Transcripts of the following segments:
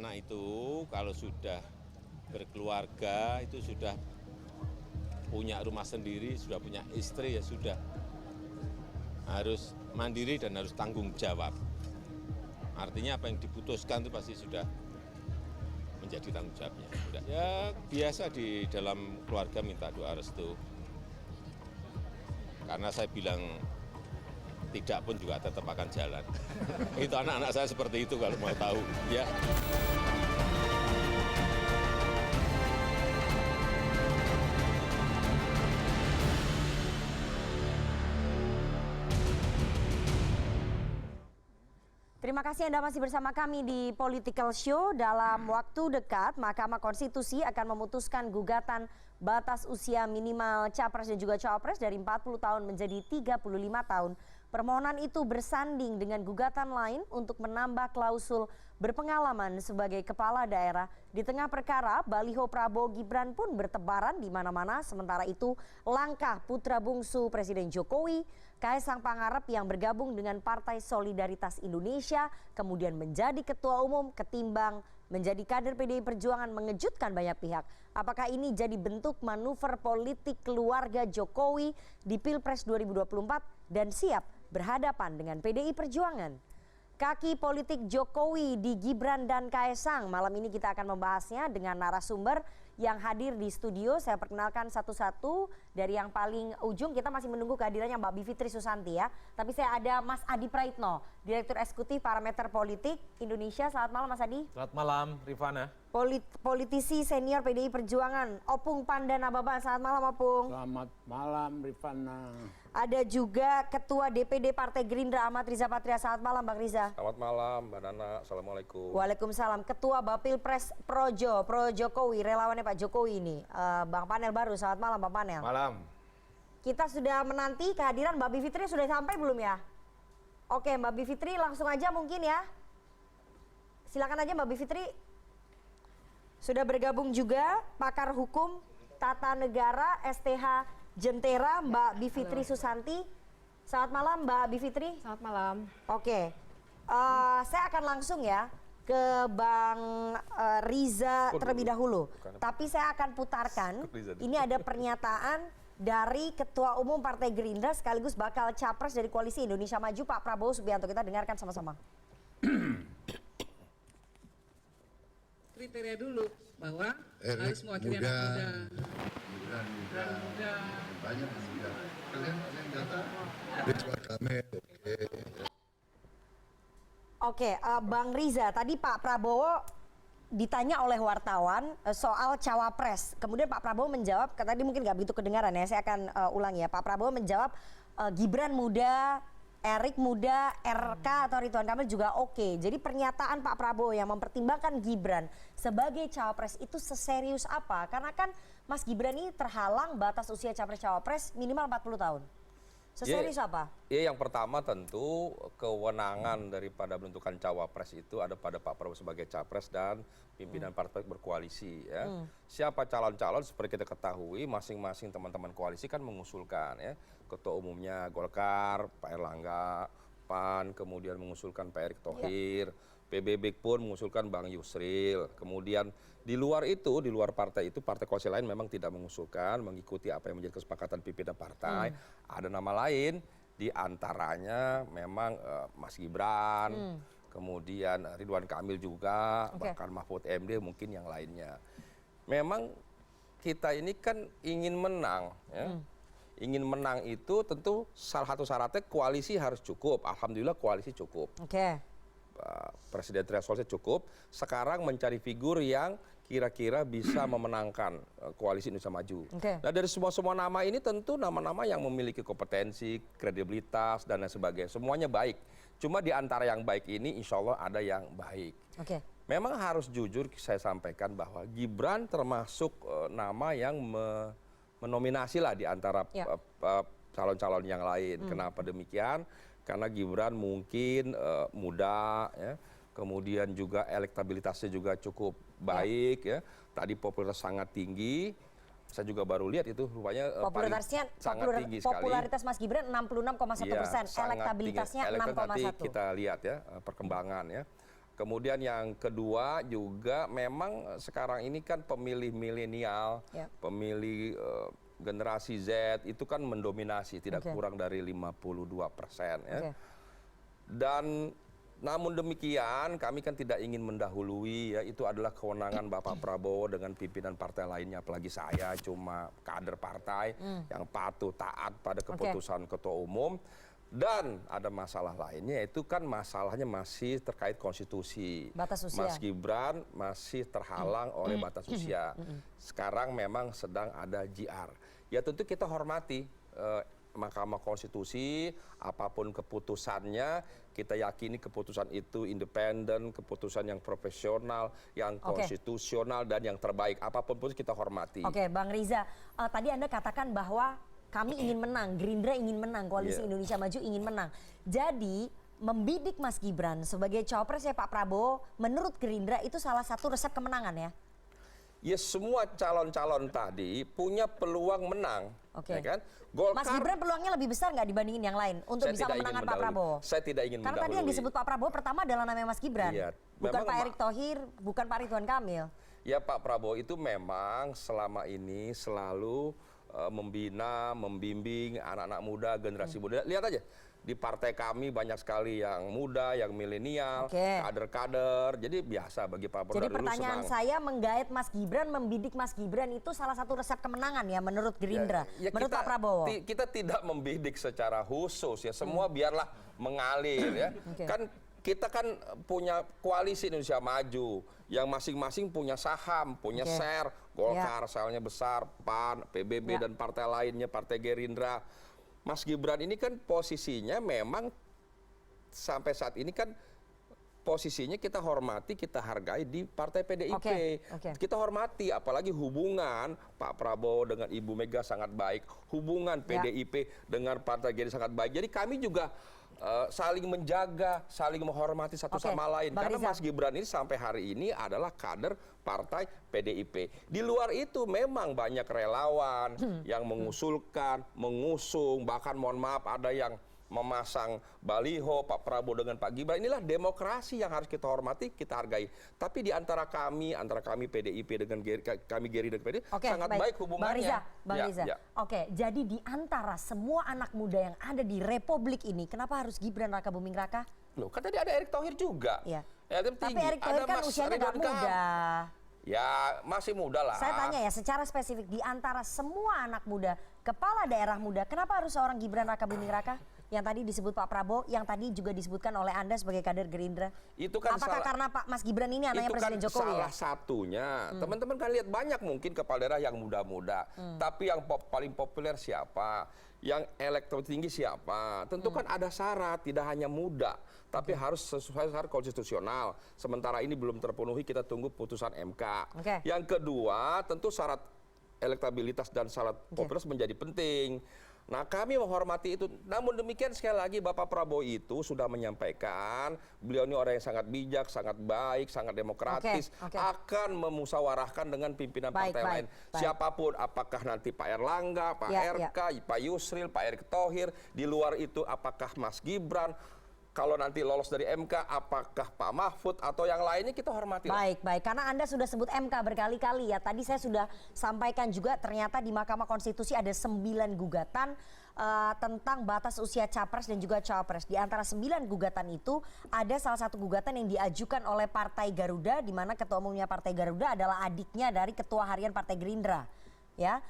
anak itu kalau sudah berkeluarga, itu sudah punya rumah sendiri, sudah punya istri, ya sudah harus mandiri dan harus tanggung jawab. Artinya apa yang diputuskan itu pasti sudah menjadi tanggung jawabnya. Ya biasa di dalam keluarga minta doa restu. Karena saya bilang tidak pun juga tetap akan jalan. Itu anak-anak saya seperti itu kalau mau tahu. Ya. Terima kasih Anda masih bersama kami di Political Show. Dalam waktu dekat, Mahkamah Konstitusi akan memutuskan gugatan batas usia minimal capres dan juga cawapres dari 40 tahun menjadi 35 tahun. Permohonan itu bersanding dengan gugatan lain untuk menambah klausul berpengalaman sebagai kepala daerah. Di tengah perkara, baliho Prabowo Gibran pun bertebaran di mana-mana. Sementara itu, langkah putra bungsu Presiden Jokowi, Kaisang Pangarep yang bergabung dengan Partai Solidaritas Indonesia, kemudian menjadi ketua umum ketimbang menjadi kader PDI Perjuangan mengejutkan banyak pihak. Apakah ini jadi bentuk manuver politik keluarga Jokowi di Pilpres 2024 dan siap berhadapan dengan PDI Perjuangan? Kaki politik Jokowi di Gibran dan Kaisang. Malam ini kita akan membahasnya dengan narasumber yang hadir di studio. Saya perkenalkan satu-satu. Dari yang paling ujung kita masih menunggu kehadirannya Mbak Bivitri Susanti ya. Tapi saya ada Mas Adi Praitno, Direktur Eksekutif Parameter Politik Indonesia. Selamat malam Mas Adi. Selamat malam Rifana. Politisi senior PDI Perjuangan, Opung Pandana Baban. Selamat malam Opung. Selamat malam Rifana. Ada juga Ketua DPD Partai Gerindra Ahmad Riza Patria. Selamat malam Bang Riza. Selamat malam Mbak Nana, Assalamualaikum. Waalaikumsalam. Ketua Bapilpres Pro Jokowi, relawannya Pak Jokowi ini, Bang Panel Baru. Selamat malam Bang Panel. Malam. Kita sudah menanti kehadiran Mbak Bivitri. Sudah sampai belum ya? Oke Mbak Bivitri langsung aja mungkin ya. Silakan aja Mbak Bivitri. Sudah bergabung juga pakar hukum tata negara STH Jentera Mbak Bivitri Susanti. Selamat malam Mbak Bivitri. Selamat malam. Oke, saya akan langsung ya ke Bang Riza terlebih dahulu. Tapi saya akan putarkan, ini ada pernyataan dari Ketua Umum Partai Gerindra sekaligus bakal capres dari Koalisi Indonesia Maju Pak Prabowo Subianto. Kita dengarkan sama-sama. Kriteria dulu bahwa harus mewakili anak muda. Banyak muda. Kalian datang. Ridwan Kamil, oke. Oke, Bang Riza, tadi Pak Prabowo ditanya oleh wartawan soal cawapres. Kemudian Pak Prabowo menjawab, tadi mungkin nggak begitu kedengaran ya, saya akan ulangi ya. Pak Prabowo menjawab Gibran muda, Erik muda, RK atau Ridwan Kamil juga oke. Jadi pernyataan Pak Prabowo yang mempertimbangkan Gibran sebagai cawapres itu seserius apa? Karena kan Mas Gibran ini terhalang batas usia capres-cawapres minimal 40 tahun. Seserius apa? Ya, yang pertama tentu kewenangan daripada menentukan cawapres itu ada pada Pak Prabowo sebagai capres dan pimpinan partai berkoalisi ya. Siapa calon-calon seperti kita ketahui masing-masing teman-teman koalisi kan mengusulkan ya. Ketua umumnya Golkar, Pak Erlangga, PAN, kemudian mengusulkan Pak Erick Thohir, PBB pun mengusulkan Bang Yusril. Kemudian di luar itu, di luar partai itu, partai koalisi lain memang tidak mengusulkan, mengikuti apa yang menjadi kesepakatan pimpinan partai. Ada nama lain, di antaranya memang Mas Gibran, kemudian Ridwan Kamil juga, bahkan Mahfud MD mungkin yang lainnya. Memang kita ini kan ingin menang, ya. Ingin menang itu tentu salah satu syaratnya koalisi harus cukup. Alhamdulillah koalisi cukup. Presiden thresholdnya cukup. Sekarang mencari figur yang kira-kira bisa memenangkan koalisi Indonesia Maju. Nah dari semua nama ini tentu nama-nama yang memiliki kompetensi, kredibilitas dan lain sebagainya. Semuanya baik. Cuma di antara yang baik ini insya Allah ada yang baik. Memang harus jujur saya sampaikan bahwa Gibran termasuk nama yang menominasi lah di antara calon-calon yang lain. Kenapa demikian? Karena Gibran mungkin muda, ya. Kemudian juga elektabilitasnya juga cukup baik, ya. Tadi popularitas sangat tinggi. Saya juga baru lihat itu rupanya sangat tinggi sekali. Popularitas Mas Gibran 66,1%, elektabilitasnya 6,1. Nanti kita lihat ya perkembangan ya. Kemudian yang kedua juga memang sekarang ini kan pemilih milenial, pemilih generasi Z itu kan mendominasi, tidak kurang dari 52%. Ya. Dan namun demikian kami kan tidak ingin mendahului, ya itu adalah kewenangan Bapak Prabowo dengan pimpinan partai lainnya, apalagi saya cuma kader partai yang patuh taat pada keputusan ketua umum. Dan ada masalah lainnya, itu kan masalahnya masih terkait konstitusi. Batas usia. Mas Gibran masih terhalang oleh batas usia. Sekarang memang sedang ada JR. Ya tentu kita hormati Mahkamah Konstitusi, apapun keputusannya, kita yakini keputusan itu independen, keputusan yang profesional, yang konstitusional, dan yang terbaik. Apapun pun kita hormati. Oke, Bang Riza, tadi Anda katakan bahwa kami ingin menang, Gerindra ingin menang, Koalisi Indonesia Maju ingin menang. Jadi membidik Mas Gibran sebagai cawapresnya Pak Prabowo, menurut Gerindra itu salah satu resep kemenangan ya? Ya semua calon-calon tadi punya peluang menang. Ya kan? Mas Gibran peluangnya lebih besar nggak dibandingin yang lain untuk bisa memenangkan Pak Prabowo? Saya tidak ingin Karena tadi yang disebut Pak Prabowo pertama adalah namanya Mas Gibran. Bukan Pak Erick Thohir, bukan Pak Ridwan Kamil. Ya Pak Prabowo itu memang selama ini selalu membina, membimbing anak-anak muda, generasi muda. Lihat aja, di partai kami banyak sekali yang muda, yang milenial, kader-kader. Jadi biasa bagi Pak Prabowo. Jadi pertanyaan saya menggait Mas Gibran, membidik Mas Gibran itu salah satu resep kemenangan ya menurut Gerindra, menurut Pak Prabowo. Kita tidak membidik secara khusus ya, semua biarlah mengalir ya. Kan kita kan punya koalisi Indonesia Maju yang masing-masing punya saham, punya share. Golkar salahnya besar, PAN, PBB dan partai lainnya, partai Gerindra. Mas Gibran ini kan posisinya memang sampai saat ini kan posisinya kita hormati, kita hargai di partai PDIP. Kita hormati, apalagi hubungan Pak Prabowo dengan Ibu Mega sangat baik, hubungan PDIP dengan partai Gerindra sangat baik. Jadi kami juga saling menjaga, saling menghormati satu sama lain. Karena Mas Gibran ini sampai hari ini adalah kader partai PDIP. Di luar itu memang banyak relawan yang mengusulkan, mengusung, bahkan mohon maaf ada yang memasang baliho Pak Prabowo dengan Pak Gibran. Inilah demokrasi yang harus kita hormati, kita hargai. Tapi di antara kami PDIP dengan kami Gerindra dan PDIP sangat baik hubungannya. Bang Riza. Oke, jadi di antara semua anak muda yang ada di Republik ini, kenapa harus Gibran Raka Buming Raka? Loh, kan tadi ada Erick Thohir juga. Tapi Erick Thohir kan usianya nggak muda. Ya masih muda lah. Saya tanya ya secara spesifik, di antara semua anak muda, kepala daerah muda, kenapa harus seorang Gibran Raka Buming Raka? Yang tadi disebut Pak Prabowo, yang tadi juga disebutkan oleh Anda sebagai kader Gerindra. Itu kan apakah karena Pak Mas Gibran ini anaknya Presiden Jokowi? Salah satunya. Teman-teman kan lihat banyak mungkin kepala daerah yang muda-muda. Tapi yang paling populer siapa? Yang elektoral tinggi siapa? Tentu kan ada syarat, tidak hanya muda. Tapi harus sesuai syarat konstitusional. Sementara ini belum terpenuhi, kita tunggu putusan MK. Yang kedua, tentu syarat elektabilitas dan syarat popularitas menjadi penting. Nah kami menghormati itu, namun demikian sekali lagi Bapak Prabowo itu sudah menyampaikan, beliau ini orang yang sangat bijak, sangat baik, sangat demokratis, akan memusyawarahkan dengan pimpinan partai lain. Siapapun, apakah nanti Pak Erlangga, Pak RK, Pak Yusril, Pak Erick Thohir, di luar itu apakah Mas Gibran, kalau nanti lolos dari MK, apakah Pak Mahfud atau yang lainnya kita hormati. Baik, karena Anda sudah sebut MK berkali-kali ya. Tadi saya sudah sampaikan juga ternyata di Mahkamah Konstitusi ada 9 gugatan tentang batas usia capres dan juga cawapres. Di antara 9 gugatan itu ada salah satu gugatan yang diajukan oleh Partai Garuda, di mana ketua umumnya Partai Garuda adalah adiknya dari Ketua Harian Partai Gerindra. Ya,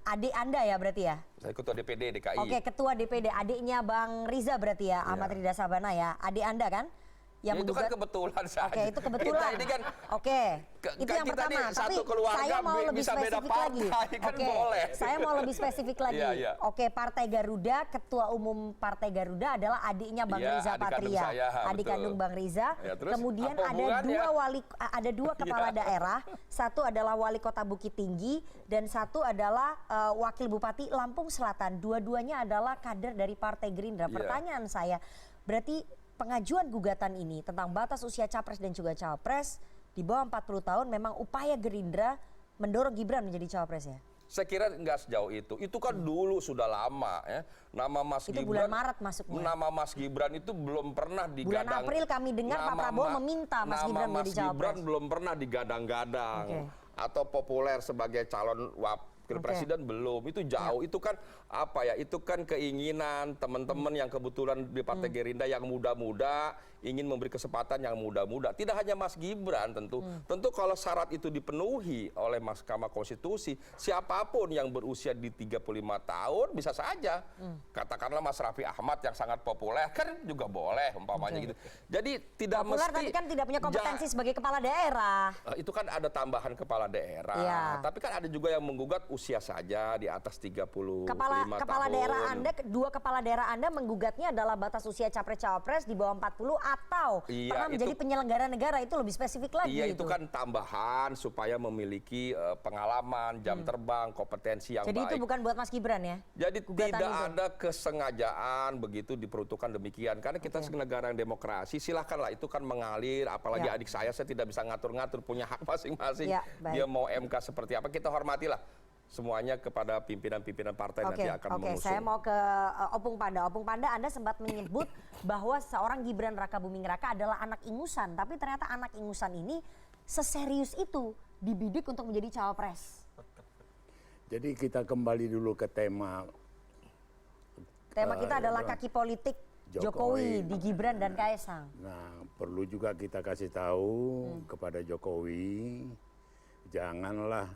adik Anda ya berarti ya? Saya ketua DPD DKI. Oke, ketua DPD, adiknya Bang Riza berarti ya, Ahmad Rida Sabana ya, adik Anda kan? Yang itu kan kebetulan saja. Oke, itu kebetulan. Kita ini kan, itu yang pertama. Tapi saya mau lebih spesifik lagi. Kan boleh. Saya mau lebih spesifik lagi. Oke, Partai Garuda, ketua umum Partai Garuda adalah adiknya Bang Riza Patria, adik kandung Bang Riza. Kemudian ada dua kepala daerah. Satu adalah wali kota Bukit Tinggi dan satu adalah wakil bupati Lampung Selatan. Dua-duanya adalah kader dari Partai Gerindra. Pertanyaan saya, berarti pengajuan gugatan ini tentang batas usia capres dan juga cawapres di bawah 40 tahun memang upaya Gerindra mendorong Gibran menjadi cawapres ya? Saya kira nggak sejauh itu. Itu kan dulu sudah lama ya. Nama Mas Itu Gibran. bulan Maret masuknya. Nama Mas Gibran itu belum pernah digadang. Bulan April kami dengar Pak Prabowo meminta Mas Gibran menjadi cawapres. Nama Mas Gibran belum pernah digadang-gadang atau populer sebagai calon wakil presiden belum. Itu jauh. Itu kan apa ya? Itu kan keinginan teman-teman yang kebetulan di Partai Gerindra yang muda-muda ingin memberi kesempatan yang muda-muda. Tidak hanya Mas Gibran tentu. Tentu kalau syarat itu dipenuhi oleh Mahkamah Konstitusi, siapapun yang berusia di 35 tahun bisa saja. Katakanlah Mas Raffi Ahmad yang sangat populer kan juga boleh umpamanya gitu. Jadi tidak populer mesti tapi kan tidak punya kompetensi sebagai kepala daerah. itu kan ada tambahan kepala daerah. Iya. Tapi kan ada juga yang menggugat usia saja di atas 35 Kepala tahun. daerah Anda, dua kepala daerah Anda menggugatnya adalah batas usia capres-cawapres di bawah 40 atau Iya, pernah menjadi penyelenggara negara, itu lebih spesifik lagi. Iya, itu kan tambahan supaya memiliki pengalaman, jam terbang, kompetensi yang Jadi baik. itu bukan buat Mas Gibran ya? Jadi Gugatan tidak itu. ada kesengajaan begitu diperuntukkan demikian. Karena kita negara yang demokrasi, silahkanlah itu kan mengalir. Apalagi Ya. adik saya tidak bisa ngatur-ngatur, punya hak masing-masing. Ya, baik. Dia mau MK seperti apa, kita hormatilah. Semuanya kepada pimpinan-pimpinan partai nanti akan mengusung. Saya mau ke Opung Panda. Opung Panda, Anda sempat menyebut bahwa seorang Gibran Rakabuming Raka adalah anak ingusan. Tapi ternyata anak ingusan ini seserius itu dibidik untuk menjadi cawapres. Jadi kita kembali dulu ke tema. Tema kita adalah kaki politik Jokowi di Gibran dan Kaesang. Nah, perlu juga kita kasih tahu kepada Jokowi, janganlah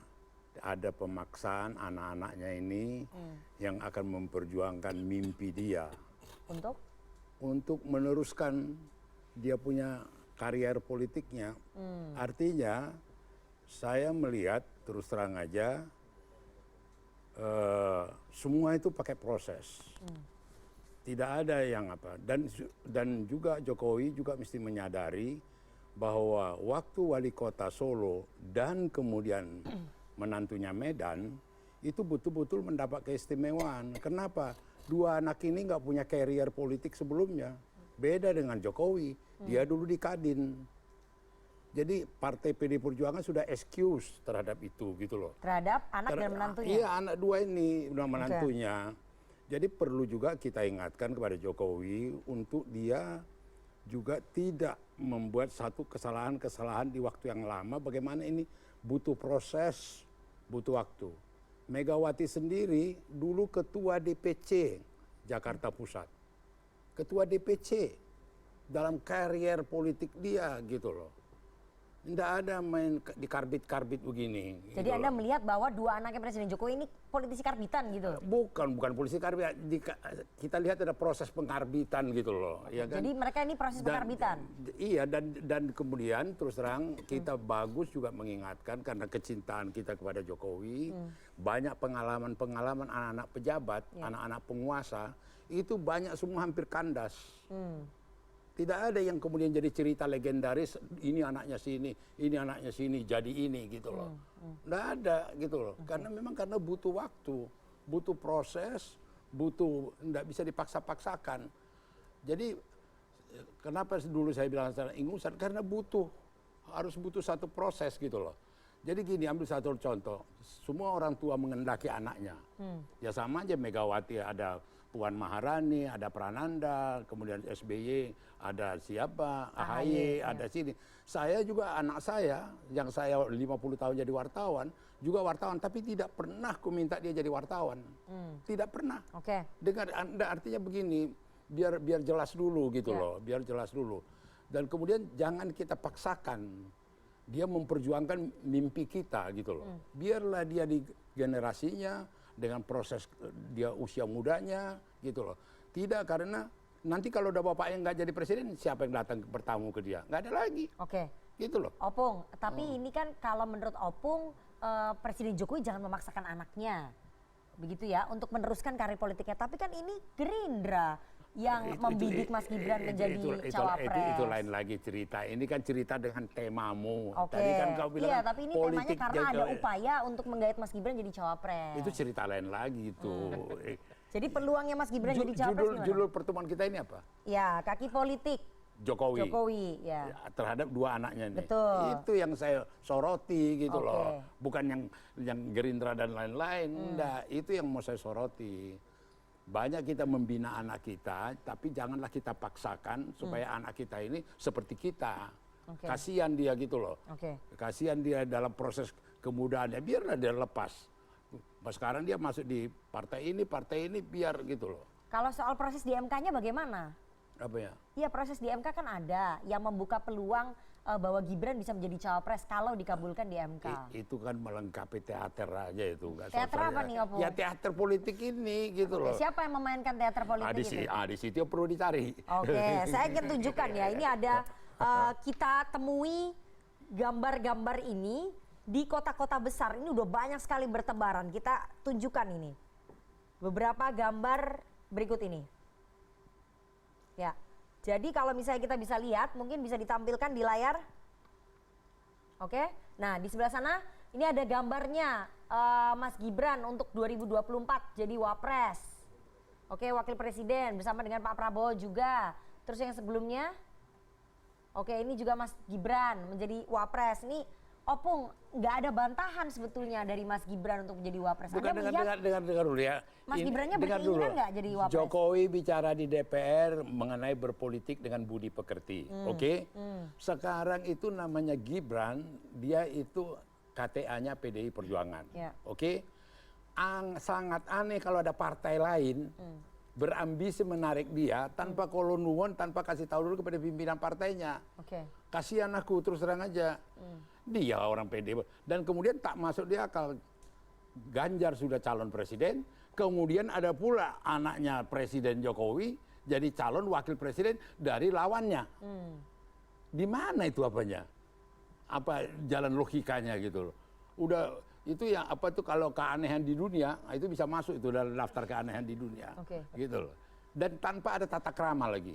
ada pemaksaan anak-anaknya ini yang akan memperjuangkan mimpi dia untuk meneruskan dia punya karier politiknya. Artinya saya melihat terus terang aja semua itu pakai proses. Tidak ada yang apa, dan juga Jokowi juga mesti menyadari bahwa waktu wali kota Solo dan kemudian menantunya Medan itu betul-betul mendapat keistimewaan. Kenapa? Dua anak ini nggak punya karier politik sebelumnya. Beda dengan Jokowi, dia dulu di Kadin. Jadi Partai PD Perjuangan sudah excuse terhadap itu gitu loh. Terhadap anak dan menantunya? Iya, anak dua ini udah menantunya. Jadi perlu juga kita ingatkan kepada Jokowi untuk dia juga tidak membuat satu kesalahan-kesalahan di waktu yang lama. Bagaimana ini butuh proses, butuh waktu. Megawati sendiri dulu ketua DPC Jakarta Pusat. Ketua DPC dalam karier politik dia gitu loh. Tidak ada main di karbit-karbit begini. Jadi gitu Anda loh. melihat bahwa dua anaknya Presiden Jokowi ini politisi karbitan gitu? Bukan polisi karbit. Kita lihat ada proses pengkarbitan gitu loh. Ya kan? Jadi mereka ini proses pengarbitan? Iya, dan kemudian terus terang kita bagus juga mengingatkan karena kecintaan kita kepada Jokowi. Banyak pengalaman-pengalaman anak-anak pejabat, anak-anak penguasa, itu banyak semua hampir kandas. Tidak ada yang kemudian jadi cerita legendaris, ini anaknya sini, ini anaknya sini, jadi ini gitu loh. Tidak ada gitu loh. Karena memang karena butuh waktu, butuh proses, tidak bisa dipaksa-paksakan. Jadi kenapa dulu saya bilang secara ingusan? Karena harus butuh satu proses gitu loh. Jadi gini, ambil satu contoh. Semua orang tua mengendaki anaknya. Ya sama aja Megawati, ada Puan Maharani, ada Prananda, kemudian SBY, ada siapa, AHY, ada sini. Saya juga, anak saya, yang saya 50 tahun jadi wartawan, juga wartawan, tapi tidak pernah ku minta dia jadi wartawan. Tidak pernah. Oke. Artinya begini, biar jelas dulu gitu loh, biar jelas dulu. Dan kemudian jangan kita paksakan dia memperjuangkan mimpi kita gitu loh. Biarlah dia di generasinya, dengan proses dia usia mudanya gitu loh. Tidak, karena nanti kalau udah bapaknya nggak jadi presiden, siapa yang datang bertamu ke dia? Nggak ada lagi. Oke. Gitu loh. Opung, tapi ini kan kalau menurut Opung, Presiden Jokowi jangan memaksakan anaknya. Begitu ya, untuk meneruskan karir politiknya. Tapi kan ini Gerindra yang membidik Mas Gibran menjadi cawapres. Itu lain lagi cerita. Ini kan cerita dengan temamu. Oke. Tadi kan kau bilang tapi ini temanya karena ada upaya untuk menggait Mas Gibran jadi cawapres. Itu cerita lain lagi itu. Jadi peluangnya Mas Gibran jadi cawapres gimana? Judul pertemuan kita ini apa? Ya, kaki politik Jokowi. ya. Terhadap dua anaknya nih. Betul. Itu yang saya soroti gitu loh. Bukan yang Gerindra dan lain-lain. Enggak, itu yang mau saya soroti. Banyak kita membina anak kita, tapi janganlah kita paksakan supaya anak kita ini seperti kita. Kasihan dia gitu loh. Kasihan dia dalam proses kemudahannya, biarlah dia lepas. Sekarang dia masuk di partai ini biar gitu loh. Kalau soal proses di MK-nya bagaimana? Apa ya? Iya, proses di MK kan ada yang membuka peluang bahwa Gibran bisa menjadi cawapres kalau dikabulkan di MK. Itu kan melengkapi teater aja itu. Teater apa nih, Opung? Ya teater politik ini gitu loh. Siapa yang memainkan teater politik itu? Di situ perlu dicari. Oke, saya ingin tunjukkan ya. Ini ada kita temui gambar-gambar ini di kota-kota besar. Ini udah banyak sekali bertebaran. Kita tunjukkan ini. Beberapa gambar berikut ini. Ya. Jadi kalau misalnya kita bisa lihat, mungkin bisa ditampilkan di layar. Oke. Nah, di sebelah sana ini ada gambarnya Mas Gibran untuk 2024 jadi Wapres. Oke, Wakil Presiden bersama dengan Pak Prabowo juga. Terus yang sebelumnya, oke, ini juga Mas Gibran menjadi Wapres. Ini Opung, nggak ada bantahan sebetulnya dari Mas Gibran untuk menjadi Wapres. Bukan, dengar dulu ya. Mas Gibrannya berkeinginan nggak jadi Wapres? Jokowi bicara di DPR mengenai berpolitik dengan budi pekerti. Oke? Sekarang itu namanya Gibran, dia itu KTA-nya PDI Perjuangan. Oke? Sangat aneh kalau ada partai lain berambisi menarik dia tanpa kolonuwon, tanpa kasih tahu dulu kepada pimpinan partainya. Kasihan aku, terus terang aja. Dia orang PDI. Dan kemudian tak masuk di akal. Ganjar sudah calon presiden, kemudian ada pula anaknya Presiden Jokowi jadi calon wakil presiden dari lawannya. Di mana itu apanya? Apa jalan logikanya gitu loh. Udah itu yang apa tuh kalau keanehan di dunia, itu bisa masuk itu dalam daftar keanehan di dunia. Gitu loh. Dan tanpa ada tata krama lagi.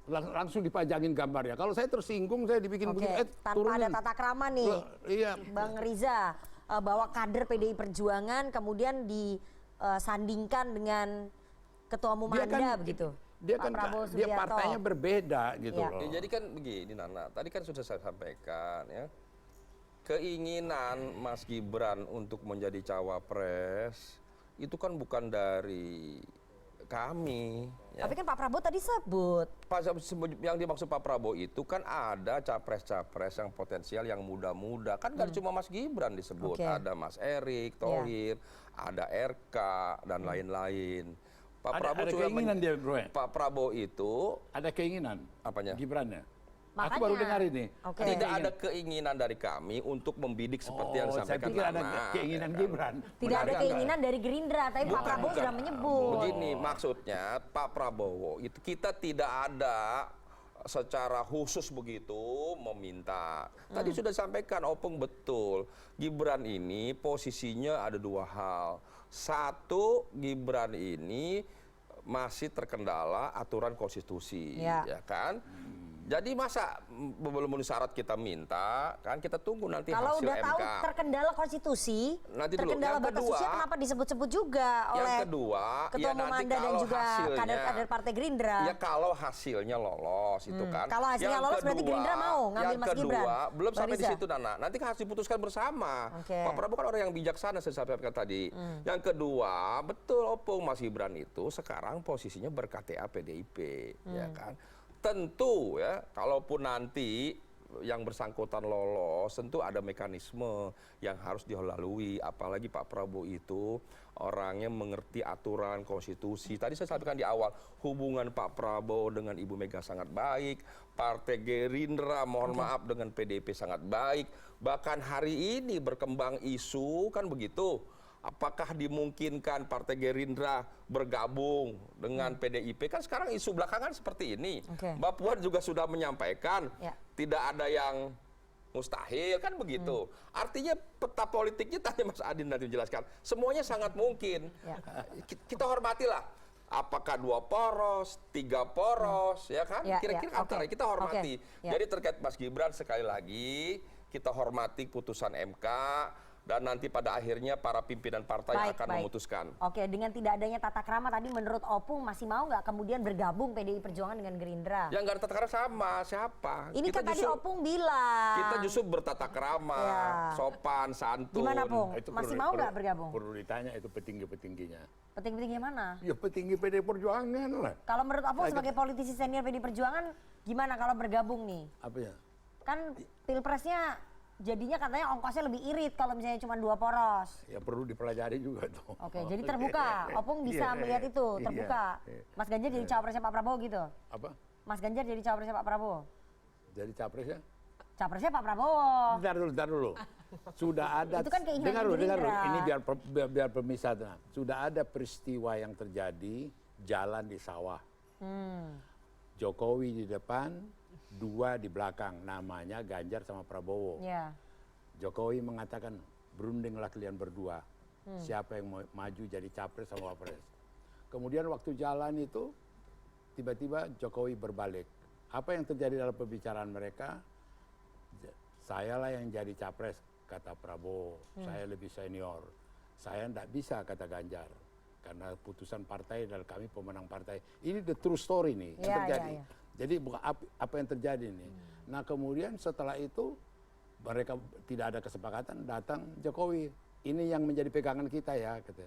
Langsung dipajangin gambarnya. Kalau saya tersinggung, saya dibikin begitu. Tanpa ada tata krama nih, iya. Bang Riza, bahwa kader PDI Perjuangan kemudian disandingkan dengan Ketua Umum Anda begitu. Dia kan dia partainya berbeda gitu loh. Jadi kan begini Nana, tadi kan sudah saya sampaikan ya. Keinginan Mas Gibran untuk menjadi cawapres itu kan bukan dari kami. Tapi kan Pak Prabowo tadi sebut. Yang dimaksud Pak Prabowo itu kan ada capres-capres yang potensial yang muda-muda. Kan gak cuma Mas Gibran disebut. Ada Mas Erick Thohir, ada RK, dan lain-lain. Ada keinginan dia, bro. Pak Prabowo itu ada keinginan. Apanya? Gibrannya. Makanya, aku baru dengar ini. Tidak ada keinginan dari kami untuk membidik seperti yang disampaikan Nana. Ada keinginan Gibran. Tidak ada keinginan dari Gerindra, tapi Pak Prabowo sudah menyebut. Begini, maksudnya Pak Prabowo itu kita tidak ada secara khusus begitu meminta. Tadi sudah disampaikan Opung betul. Gibran ini posisinya ada dua hal. Satu, Gibran ini masih terkendala aturan konstitusi, ya kan? Jadi masa belum memenuhi syarat kita minta, kan kita tunggu nanti kalau hasil MK. Kalau udah tahu terkendala konstitusi, nanti terkendala batas usia, kenapa disebut-sebut juga oleh Ketua Umum Anda dan juga kader-kader Partai Gerindra? Ya kalau hasilnya lolos itu kan. Kalau hasilnya lolos berarti Gerindra mau ngambil Mas Gibran. Yang kedua, belum sampai di situ Nana. Nanti harus diputuskan bersama. Pak Prabowo kan orang yang bijaksana saya sampaikan tadi. Yang kedua, betul Opung, Mas Gibran itu sekarang posisinya ber-KTA PDIP, ya kan. Tentu ya, kalaupun nanti yang bersangkutan lolos, tentu ada mekanisme yang harus dilalui. Apalagi Pak Prabowo itu orangnya mengerti aturan konstitusi. Tadi saya sampaikan di awal, hubungan Pak Prabowo dengan Ibu Mega sangat baik. Partai Gerindra, mohon maaf, dengan PDIP sangat baik. Bahkan hari ini berkembang isu, kan begitu. Apakah dimungkinkan Partai Gerindra bergabung dengan PDIP? Kan sekarang isu belakangan seperti ini. Mbak Puan juga sudah menyampaikan tidak ada yang mustahil, kan begitu. Artinya peta politiknya tadi Mas Adin nanti menjelaskan. Semuanya sangat mungkin. Kita hormatilah. Apakah 2 poros, 3 poros, ya kan? Kira-kira antara kita hormati. Jadi terkait Mas Gibran sekali lagi kita hormati putusan MK. dan nanti pada akhirnya para pimpinan partai yang akan memutuskan. Oke, dengan tidak adanya tata krama tadi menurut Opung masih mau nggak kemudian bergabung PDI Perjuangan dengan Gerindra? Ya nggak ada tata krama sama siapa. Ini kan tadi Opung bilang. Kita justru bertata krama, sopan, santun. Gimana Pung? Itu Masih mau nggak bergabung? Perlu ditanya itu petinggi-petingginya. Petinggi mana? Ya petinggi PDI Perjuangan lah. Kalau menurut Opung sebagai politisi senior PDI Perjuangan, gimana kalau bergabung nih? Apa ya? Kan pilpresnya jadinya katanya ongkosnya lebih irit kalau misalnya cuma 2 poros. Ya perlu dipelajari juga tuh. Oke, jadi terbuka. Opung bisa melihat itu, terbuka. Mas Ganjar jadi cawapresnya Pak Prabowo gitu? Apa? Mas Ganjar jadi cawapresnya Pak Prabowo? Jadi capresnya? Capresnya Pak Prabowo. Bentar dulu. Sudah ada. Itu kan keinginan dengar dulu. Gerindra. Ini biar pemisahnya. Sudah ada peristiwa yang terjadi jalan di sawah. Jokowi di depan, 2 di belakang, namanya Ganjar sama Prabowo. Ya. Jokowi mengatakan, berundinglah kalian berdua. Siapa yang mau maju jadi capres sama wapres. Kemudian waktu jalan itu, tiba-tiba Jokowi berbalik. Apa yang terjadi dalam pembicaraan mereka? Sayalah yang jadi capres, kata Prabowo. Saya lebih senior. Saya tidak bisa, kata Ganjar. Karena putusan partai dan kami pemenang partai. Ini the true story nih yang terjadi. Jadi apa yang terjadi nih. Nah kemudian setelah itu mereka tidak ada kesepakatan, datang Jokowi. Ini yang menjadi pegangan kita ya. Gitu.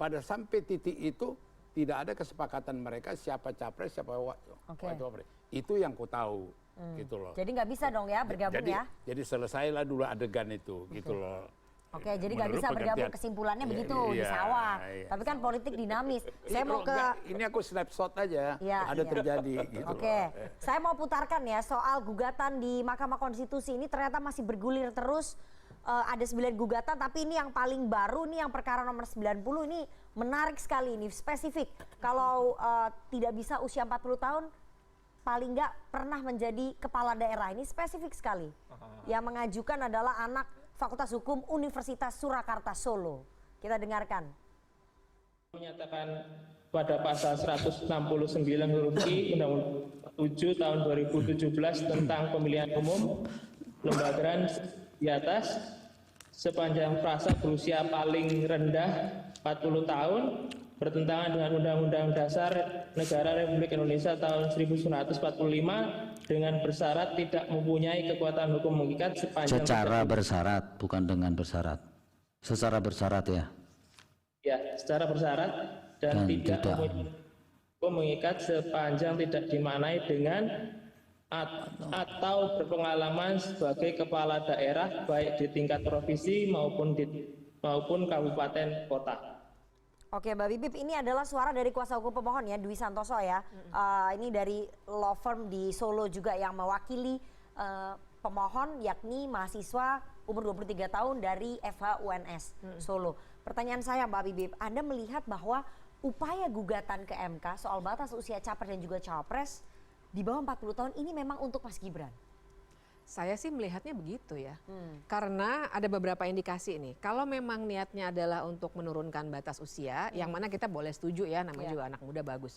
Pada sampai titik itu tidak ada kesepakatan mereka siapa capres, siapa wapres. Itu yang ku tahu. Gitu loh. Jadi nggak bisa dong ya bergabung ya? Jadi selesailah dulu adegan itu. Gitu loh. Oke, jadi nggak bisa bergabung, kesimpulannya begitu di sawah. Tapi kan politik dinamis. Saya mau ke ini aku snapshot aja. Ada terjadi. Gitu Oke, saya mau putarkan ya soal gugatan di Mahkamah Konstitusi ini ternyata masih bergulir terus. Ada 9 gugatan, tapi ini yang paling baru nih yang perkara nomor 90 ini menarik sekali ini spesifik. Kalau tidak bisa usia 40 tahun, paling nggak pernah menjadi kepala daerah, ini spesifik sekali. Yang mengajukan adalah anak Fakultas Hukum Universitas Surakarta Solo. Kita dengarkan. Menyatakan pada pasal 169 huruf I Undang-Undang 7 tahun 2017 tentang pemilihan umum lembaga di atas sepanjang frasa berusia paling rendah 40 tahun bertentangan dengan Undang-Undang Dasar Negara Republik Indonesia tahun 1945 dengan bersyarat tidak mempunyai kekuatan hukum mengikat sepanjang secara bersyarat, bukan dengan bersyarat. Secara bersyarat ya. Ya, secara bersyarat dan tidak mempunyai hukum mengikat sepanjang tidak dimaknai dengan atau berpengalaman sebagai kepala daerah baik di tingkat provinsi maupun kabupaten kota. Oke, Mbak Bibip, ini adalah suara dari kuasa hukum pemohon ya, Dwi Santoso ya. Ini dari law firm di Solo juga yang mewakili pemohon, yakni mahasiswa umur 23 tahun dari FH UNS Solo. Pertanyaan saya Mbak Bibip, Anda melihat bahwa upaya gugatan ke MK soal batas usia capres dan juga cawapres di bawah 40 tahun ini memang untuk Mas Gibran? Saya sih melihatnya begitu ya, karena ada beberapa indikasi nih. Kalau memang niatnya adalah untuk menurunkan batas usia, yang mana kita boleh setuju ya, namanya juga anak muda bagus.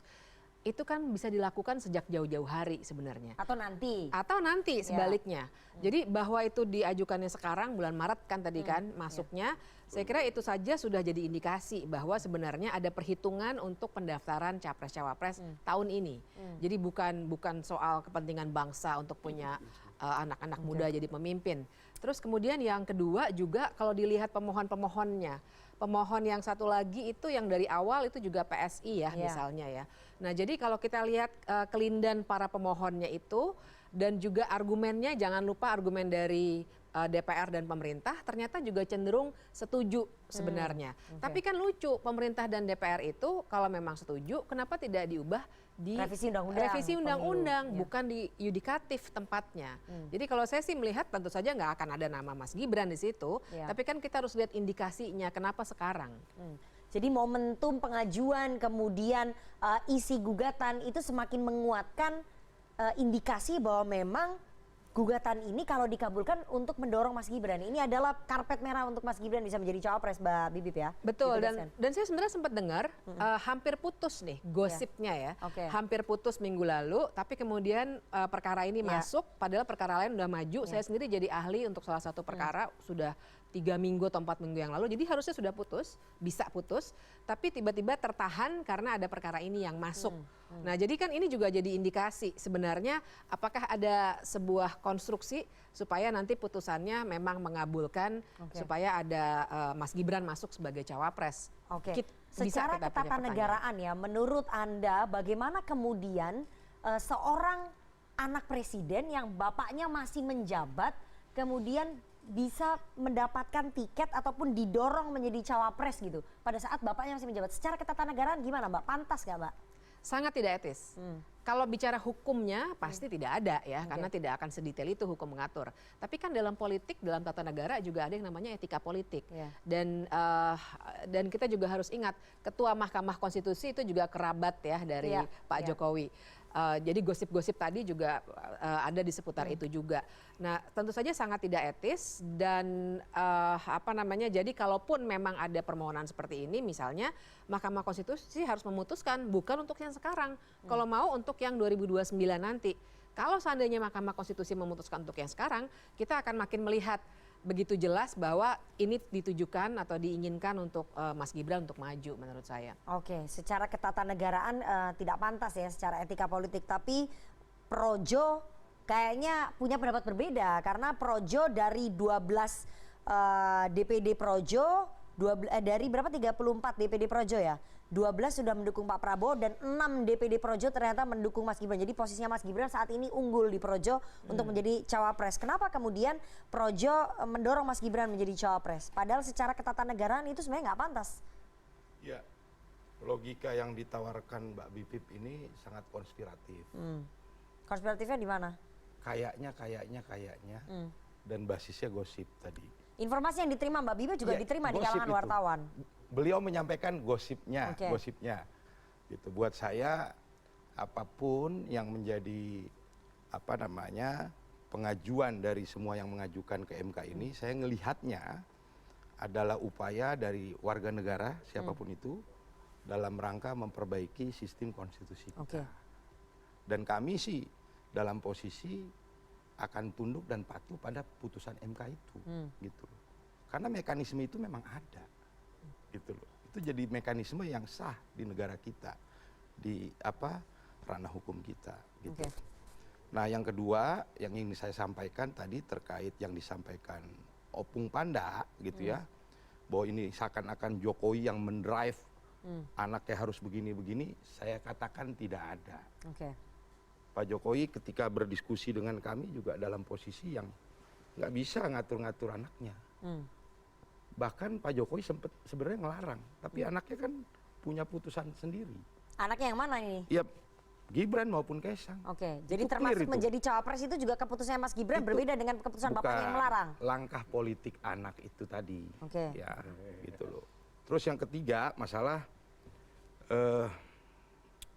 Itu kan bisa dilakukan sejak jauh-jauh hari sebenarnya. Atau nanti? Atau nanti sebaliknya. Jadi bahwa itu diajukannya sekarang bulan Maret kan tadi kan masuknya, saya kira itu saja sudah jadi indikasi bahwa sebenarnya ada perhitungan untuk pendaftaran capres-cawapres tahun ini. Jadi bukan soal kepentingan bangsa untuk punya anak-anak muda jadi pemimpin. Terus kemudian yang kedua juga kalau dilihat pemohon-pemohonnya. Pemohon yang satu lagi itu yang dari awal itu juga PSI ya misalnya ya. Nah jadi kalau kita lihat kelindan para pemohonnya itu dan juga argumennya, jangan lupa argumen dari DPR dan pemerintah ternyata juga cenderung setuju sebenarnya. Tapi kan lucu, pemerintah dan DPR itu kalau memang setuju kenapa tidak diubah di revisi undang-undang, bukan di yudikatif tempatnya. Jadi kalau saya sih melihat tentu saja nggak akan ada nama Mas Gibran di situ, tapi kan kita harus lihat indikasinya kenapa sekarang. Jadi momentum pengajuan kemudian isi gugatan itu semakin menguatkan indikasi bahwa memang gugatan ini kalau dikabulkan untuk mendorong Mas Gibran. Ini adalah karpet merah untuk Mas Gibran bisa menjadi cawapres, Mbak Bibip ya. Betul, dan saya sebenarnya sempat dengar hampir putus nih gosipnya ya. Hampir putus minggu lalu, tapi kemudian perkara ini masuk, padahal perkara lain udah maju. Saya sendiri jadi ahli untuk salah satu perkara, sudah 3 minggu atau 4 minggu yang lalu. Jadi harusnya sudah putus, bisa putus, tapi tiba-tiba tertahan karena ada perkara ini yang masuk. Nah, jadi kan ini juga jadi indikasi sebenarnya apakah ada sebuah konstruksi supaya nanti putusannya memang mengabulkan supaya ada Mas Gibran masuk sebagai cawapres. Oke. Secara ketatanegaraan ya, menurut Anda bagaimana kemudian seorang anak presiden yang bapaknya masih menjabat kemudian bisa mendapatkan tiket ataupun didorong menjadi cawapres gitu pada saat bapaknya masih menjabat? Secara ketatanegaraan gimana Mbak? Pantas nggak Mbak? Sangat tidak etis. Kalau bicara hukumnya pasti tidak ada ya, karena tidak akan sedetail itu hukum mengatur. Tapi kan dalam politik, dalam tata negara juga ada yang namanya etika politik. Dan kita juga harus ingat, Ketua Mahkamah Konstitusi itu juga kerabat ya dari Pak Jokowi. Jadi gosip-gosip tadi juga ada di seputar itu juga. Nah, tentu saja sangat tidak etis dan jadi kalaupun memang ada permohonan seperti ini, misalnya Mahkamah Konstitusi harus memutuskan bukan untuk yang sekarang, kalau mau untuk yang 2029 nanti. Kalau seandainya Mahkamah Konstitusi memutuskan untuk yang sekarang, kita akan makin melihat begitu jelas bahwa ini ditujukan atau diinginkan untuk Mas Gibran untuk maju menurut saya. Oke, secara ketatanegaraan tidak pantas ya secara etika politik, tapi Projo kayaknya punya pendapat berbeda karena Projo dari 12 DPD Projo, dari berapa 34 DPD Projo ya? 12 sudah mendukung Pak Prabowo dan 6 DPD Projo ternyata mendukung Mas Gibran. Jadi posisinya Mas Gibran saat ini unggul di Projo untuk menjadi cawapres. Kenapa kemudian Projo mendorong Mas Gibran menjadi cawapres? Padahal secara ketatanegaraan itu sebenarnya nggak pantas. Ya, logika yang ditawarkan Mbak Bipip ini sangat konspiratif. Konspiratifnya di mana? Kayaknya, dan basisnya gosip tadi. Informasi yang diterima Mbak Bipip juga diterima di kalangan wartawan. Beliau menyampaikan gosipnya. Gitu. Buat saya apapun yang menjadi pengajuan dari semua yang mengajukan ke MK ini, saya ngelihatnya adalah upaya dari warga negara siapapun itu dalam rangka memperbaiki sistem konstitusi kita. Dan kami sih dalam posisi akan tunduk dan patuh pada putusan MK itu, gitu. Karena mekanisme itu memang ada. Gitu loh. Itu jadi mekanisme yang sah di negara kita, di ranah hukum kita gitu. Nah, yang kedua yang ingin saya sampaikan tadi terkait yang disampaikan Opung Panda gitu ya, bahwa ini seakan-akan Jokowi yang mendrive anaknya harus begini-begini, saya katakan tidak ada. Pak Jokowi ketika berdiskusi dengan kami juga dalam posisi yang nggak bisa ngatur-ngatur anaknya. Bahkan Pak Jokowi sempat sebenarnya ngelarang, tapi anaknya kan punya putusan sendiri. Anaknya yang mana ini? Ya, Gibran maupun Kaisang. Jadi termasuk menjadi cawapres itu juga keputusannya Mas Gibran berbeda dengan keputusan bapaknya yang melarang. Langkah politik anak itu tadi. Ya, gitu loh. Terus yang ketiga masalah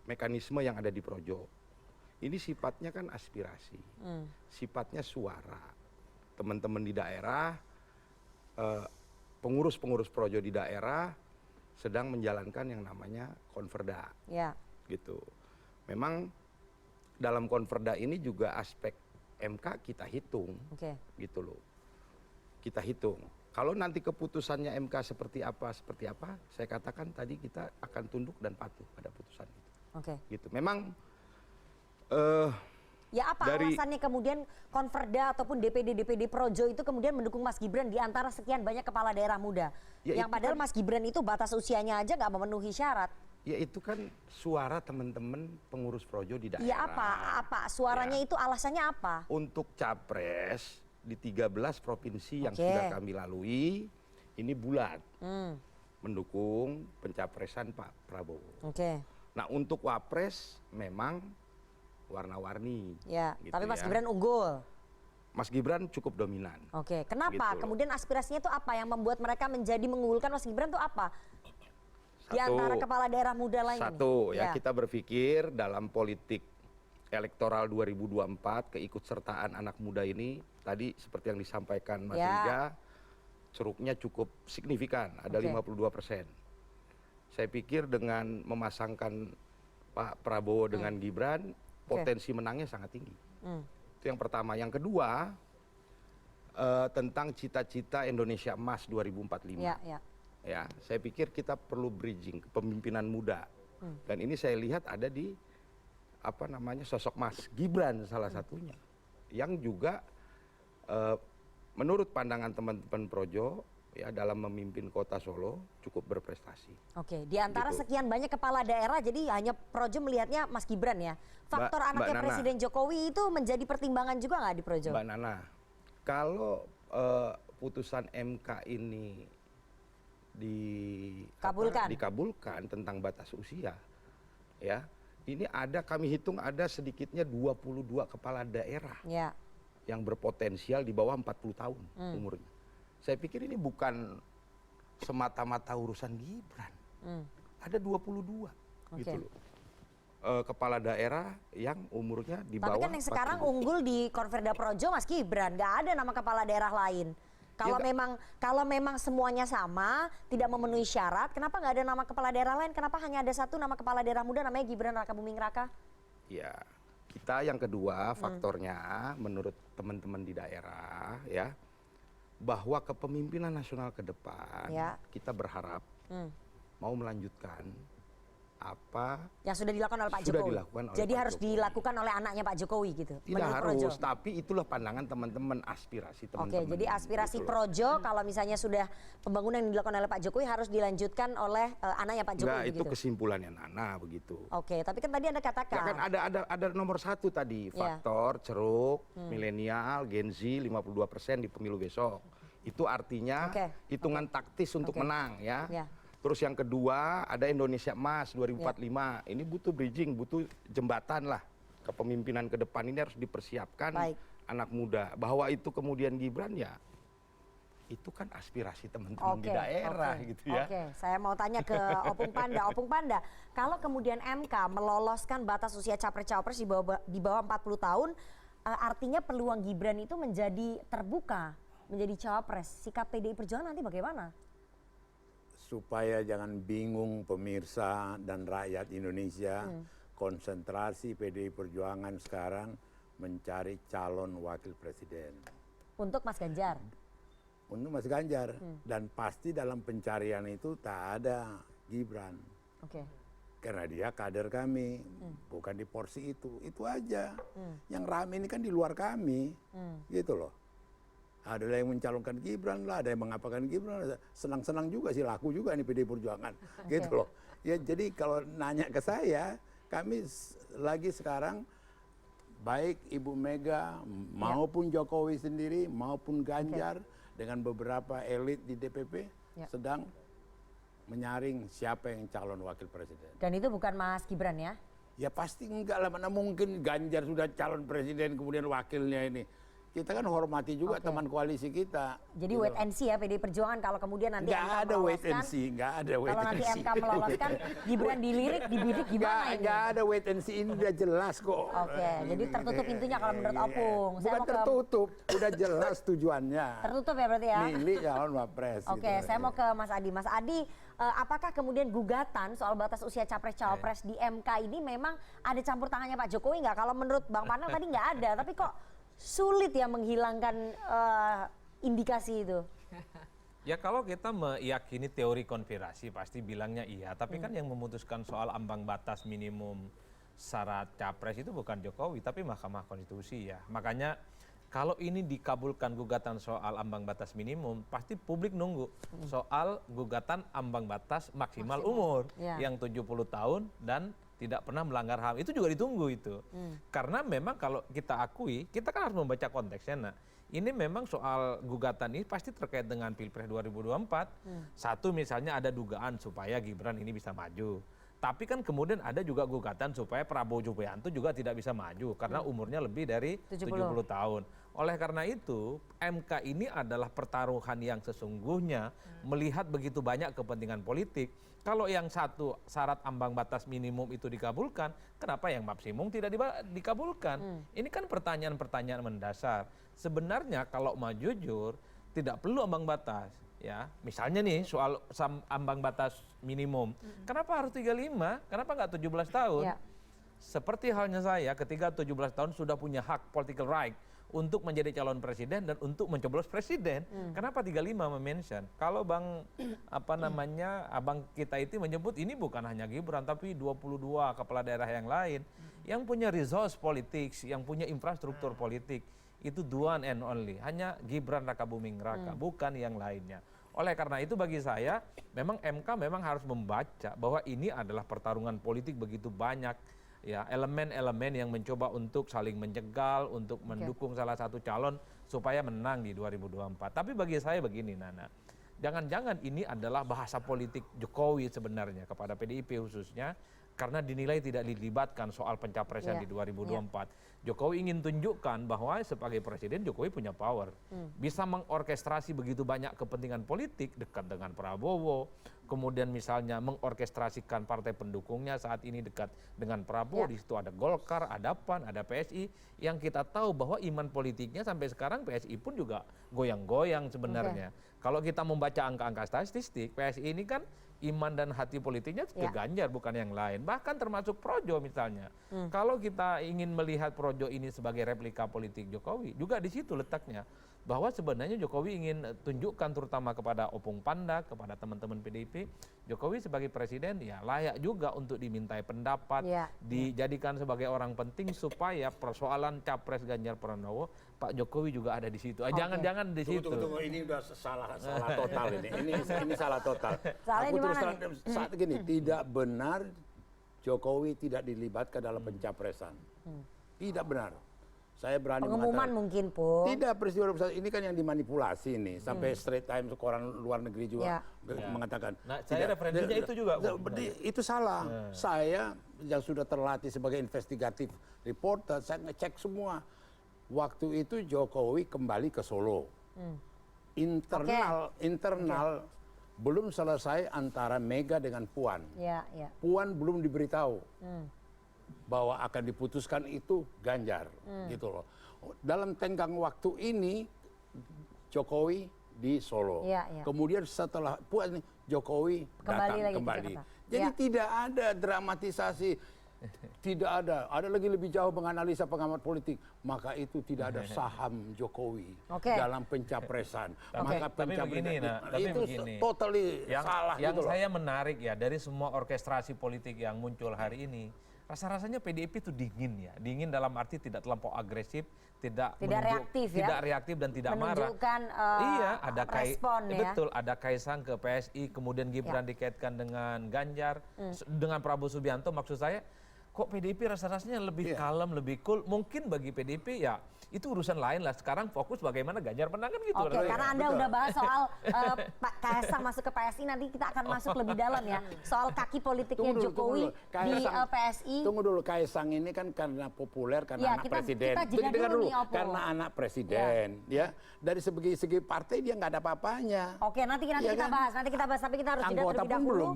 mekanisme yang ada di Projo. Ini sifatnya kan aspirasi, sifatnya suara. Teman-teman di daerah, pengurus-pengurus Projo di daerah sedang menjalankan yang namanya konverda, gitu. Memang dalam konverda ini juga aspek MK kita hitung, gitu loh. Kita hitung. Kalau nanti keputusannya MK seperti apa, saya katakan tadi kita akan tunduk dan patuh pada putusan itu. Gitu. Memang ya apa alasannya kemudian konverda ataupun DPD Projo itu kemudian mendukung Mas Gibran di antara sekian banyak kepala daerah muda? Yang padahal Mas Gibran itu batas usianya aja nggak memenuhi syarat. Ya itu kan suara teman-teman pengurus Projo di daerah. Ya apa suaranya itu alasannya apa? Untuk capres di 13 provinsi yang sudah kami lalui, ini bulat mendukung pencapresan Pak Prabowo. Nah untuk wapres memang warna-warni. Gitu tapi Mas Gibran unggul. Mas Gibran cukup dominan. Kenapa? Gitu. Kemudian aspirasinya itu apa yang membuat mereka menjadi mengunggulkan Mas Gibran itu apa? Di antara kepala daerah muda lain ini. Kita berpikir dalam politik elektoral 2024 keikutsertaan anak muda ini tadi seperti yang disampaikan Mas Riza, ceruknya cukup signifikan, ada 52%. Saya pikir dengan memasangkan Pak Prabowo dengan Gibran, potensi menangnya sangat tinggi. Itu yang pertama. Yang kedua, tentang cita-cita Indonesia Emas 2045. Ya, saya pikir kita perlu bridging kepemimpinan muda. Dan ini saya lihat ada di sosok Mas Gibran salah satunya, yang juga menurut pandangan teman-teman Projo ya dalam memimpin Kota Solo cukup berprestasi. Oke, di antara sekian banyak kepala daerah, jadi hanya Projo melihatnya Mas Gibran ya. Faktor anaknya Presiden Jokowi itu menjadi pertimbangan juga nggak di Projo? Mbak Nana, kalau putusan MK ini dikabulkan tentang batas usia, ya ini kami hitung ada sedikitnya 22 kepala daerah yang berpotensial di bawah 40 tahun umurnya. Saya pikir ini bukan semata-mata urusan Gibran. Ada 22 gitu loh. Kepala daerah yang umurnya di bawah. Tapi kan yang sekarang unggul di Konferda Projo Mas Gibran, nggak ada nama kepala daerah lain. Kalau memang semuanya sama, tidak memenuhi syarat, kenapa nggak ada nama kepala daerah lain? Kenapa hanya ada satu nama kepala daerah muda namanya Gibran Rakabuming Raka? Ya, kita yang kedua faktornya menurut teman-teman di daerah ya, bahwa kepemimpinan nasional ke depan kita berharap mau melanjutkan apa yang sudah dilakukan oleh Pak Jokowi. Jadi harus dilakukan oleh anaknya Pak Jokowi gitu. Tidak harus, tapi itulah pandangan teman-teman, aspirasi teman-teman. Oke, jadi aspirasi Projo kalau misalnya sudah pembangunan yang dilakukan oleh Pak Jokowi harus dilanjutkan oleh anaknya Pak Jokowi. Enggak, itu gitu. kesimpulannya Nana begitu. Oke, tapi kan tadi Anda katakan. Ya kan ada nomor satu tadi, faktor ceruk, milenial, Gen Z 52% di pemilu besok. Itu artinya hitungan taktis untuk menang ya. Terus yang kedua ada Indonesia Emas 2045. Ini butuh bridging, butuh jembatan lah. Kepemimpinan ke depan ini harus dipersiapkan anak muda. Bahwa itu kemudian Gibran ya, itu kan aspirasi teman-teman di daerah gitu ya. Oke, saya mau tanya ke Opung Panda. Opung Panda, kalau kemudian MK meloloskan batas usia capres-cawapres di bawah 40 tahun, artinya peluang Gibran itu menjadi terbuka, menjadi cawapres. Sikap PDI Perjuangan nanti bagaimana? Supaya jangan bingung pemirsa dan rakyat Indonesia, konsentrasi PDI Perjuangan sekarang mencari calon wakil presiden. Untuk Mas Ganjar? Untuk Mas Ganjar. Dan pasti dalam pencarian itu tak ada Gibran. Karena dia kader kami, bukan di porsi itu. Itu aja. Yang rame ini kan di luar kami, gitu loh. Ada yang mencalonkan Gibran lah, ada yang mengapakan Gibran, senang-senang juga sih, laku juga nih PDI Perjuangan, gitu loh. Ya jadi kalau nanya ke saya, kami lagi sekarang baik Ibu Mega maupun Jokowi sendiri maupun Ganjar dengan beberapa elit di DPP sedang menyaring siapa yang calon wakil presiden. Dan itu bukan Mas Gibran ya? Ya pasti enggak lah, mana mungkin Ganjar sudah calon presiden kemudian wakilnya ini. Kita kan hormati juga teman koalisi kita. Jadi gitu. Wait and see ya PDI Perjuangan kalau kemudian nanti MK meloloskan. Wait and see, nggak ada wait and see. Kalau nanti MK meloloskan, Gibran dilirik, dibidik gimana ini? Nggak ada wait and see, ini udah jelas kok. Jadi tertutup pintunya kalau menurut Opung. Bukan tertutup, udah jelas tujuannya. Tertutup ya berarti ya? Milih calon wapres. Saya mau ke Mas Adi. Mas Adi, apakah kemudian gugatan soal batas usia capres-cawapres di MK ini memang ada campur tangannya Pak Jokowi nggak? Kalau menurut Bang Panel tadi nggak ada, tapi kok sulit ya menghilangkan indikasi itu? Ya kalau kita meyakini teori konspirasi pasti bilangnya iya. Tapi kan yang memutuskan soal ambang batas minimum syarat capres itu bukan Jokowi tapi Mahkamah Konstitusi ya. Makanya kalau ini dikabulkan gugatan soal ambang batas minimum, pasti publik nunggu soal gugatan ambang batas maksimal umur yang 70 tahun dan tidak pernah melanggar HAM. Itu juga ditunggu itu. Karena memang kalau kita akui, kita kan harus membaca konteksnya. Nah, ini memang soal gugatan ini pasti terkait dengan Pilpres 2024. Satu misalnya ada dugaan supaya Gibran ini bisa maju. Tapi kan kemudian ada juga gugatan supaya Prabowo Subianto juga tidak bisa maju karena umurnya lebih dari 70 tahun. Oleh karena itu, MK ini adalah pertaruhan yang sesungguhnya melihat begitu banyak kepentingan politik. Kalau yang satu syarat ambang batas minimum itu dikabulkan, kenapa yang maksimum tidak dikabulkan? Ini kan pertanyaan-pertanyaan mendasar. Sebenarnya kalau mau jujur, tidak perlu ambang batas. Ya, misalnya nih soal ambang batas minimum, kenapa harus 35? Kenapa nggak 17 tahun? Seperti halnya saya, ketika 17 tahun sudah punya hak political right untuk menjadi calon presiden dan untuk mencoblos presiden. Kenapa 35 mention? Kalau Bang abang kita itu menyebut ini bukan hanya Gibran tapi 22 kepala daerah yang lain yang punya resource politik, yang punya infrastruktur politik itu the one and only, hanya Gibran Rakabuming Raka, bukan yang lainnya. Oleh karena itu bagi saya memang MK memang harus membaca bahwa ini adalah pertarungan politik begitu banyak. Ya, elemen-elemen yang mencoba untuk saling menjegal, untuk mendukung salah satu calon supaya menang di 2024. Tapi bagi saya begini, Nana, jangan-jangan ini adalah bahasa politik Jokowi sebenarnya kepada PDIP khususnya, karena dinilai tidak dilibatkan soal pencapresan di 2024. Jokowi ingin tunjukkan bahwa sebagai presiden Jokowi punya power, bisa mengorkestrasi begitu banyak kepentingan politik, dekat dengan Prabowo, kemudian misalnya mengorkestrasikan partai pendukungnya saat ini dekat dengan Prabowo, di situ ada Golkar, ada PAN, ada PSI, yang kita tahu bahwa iman politiknya sampai sekarang PSI pun juga goyang-goyang sebenarnya. Kalau kita membaca angka-angka statistik, PSI ini kan iman dan hati politiknya ke Ganjar bukan yang lain. Bahkan termasuk Projo misalnya. Kalau kita ingin melihat Projo ini sebagai replika politik Jokowi, juga di situ letaknya. Bahwa sebenarnya Jokowi ingin tunjukkan terutama kepada Opung Panda, kepada teman-teman PDIP, Jokowi sebagai presiden ya layak juga untuk dimintai pendapat, dijadikan sebagai orang penting supaya persoalan Capres Ganjar Pranowo, Pak Jokowi juga ada di situ. Jangan-jangan di situ. Tunggu, ini udah salah total ini. Ini salah total. Salahnya Aku di terus mana terang saat gini, tidak benar Jokowi tidak dilibatkan dalam pencapresan. Tidak benar. Saya berani pengumuman mengatakan. mungkin pun. Tidak, peristiwa 21 ini kan yang dimanipulasi nih. Sampai Straits Times, koran luar negeri juga mengatakan. Nah, saya referensinya itu juga. Itu salah. Saya yang sudah terlatih sebagai investigatif reporter, saya ngecek semua. Waktu itu Jokowi kembali ke Solo. Internal belum selesai antara Mega dengan Puan. Puan belum diberitahu bahwa akan diputuskan itu Ganjar, gitu loh. Dalam tenggang waktu ini Jokowi di Solo. Kemudian setelah Puan Jokowi datang kembali. Jadi tidak ada dramatisasi. Tidak ada. Ada lagi lebih jauh menganalisa pengamat politik. Maka itu tidak ada saham Jokowi dalam pencapresan. Maka pencapresan itu totally salah. Yang saya menarik ya dari semua orkestrasi politik yang muncul hari ini, rasa-rasanya PDIP itu dingin ya. Dingin dalam arti tidak terlampau agresif, tidak reaktif dan tidak marah. Menunjukkan respon ya. Betul, ada Kaisang ke PSI, kemudian Gibran dikaitkan dengan Ganjar, dengan Prabowo Subianto. Maksud saya, kok PDIP rasa-rasanya lebih kalem, lebih cool. Mungkin bagi PDIP ya itu urusan lain lah. Sekarang fokus bagaimana Ganjar menang kan gitu. Karena Anda udah bahas soal Pak Kaisang masuk ke PSI, nanti kita akan masuk lebih dalam ya. Soal kaki politiknya Jokowi di PSI. Tunggu dulu, Kaisang ini kan karena populer, karena anak presiden. Dengar dulu, karena anak presiden. Ya, dari segi partai dia nggak ada apa-apanya. Oke, nanti kita bahas. Tapi kita harus jeda terlebih dahulu.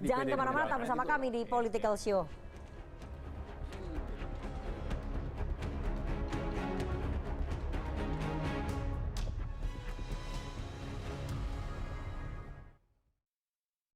Jangan kemana-mana, tetap bersama kami di Political Show.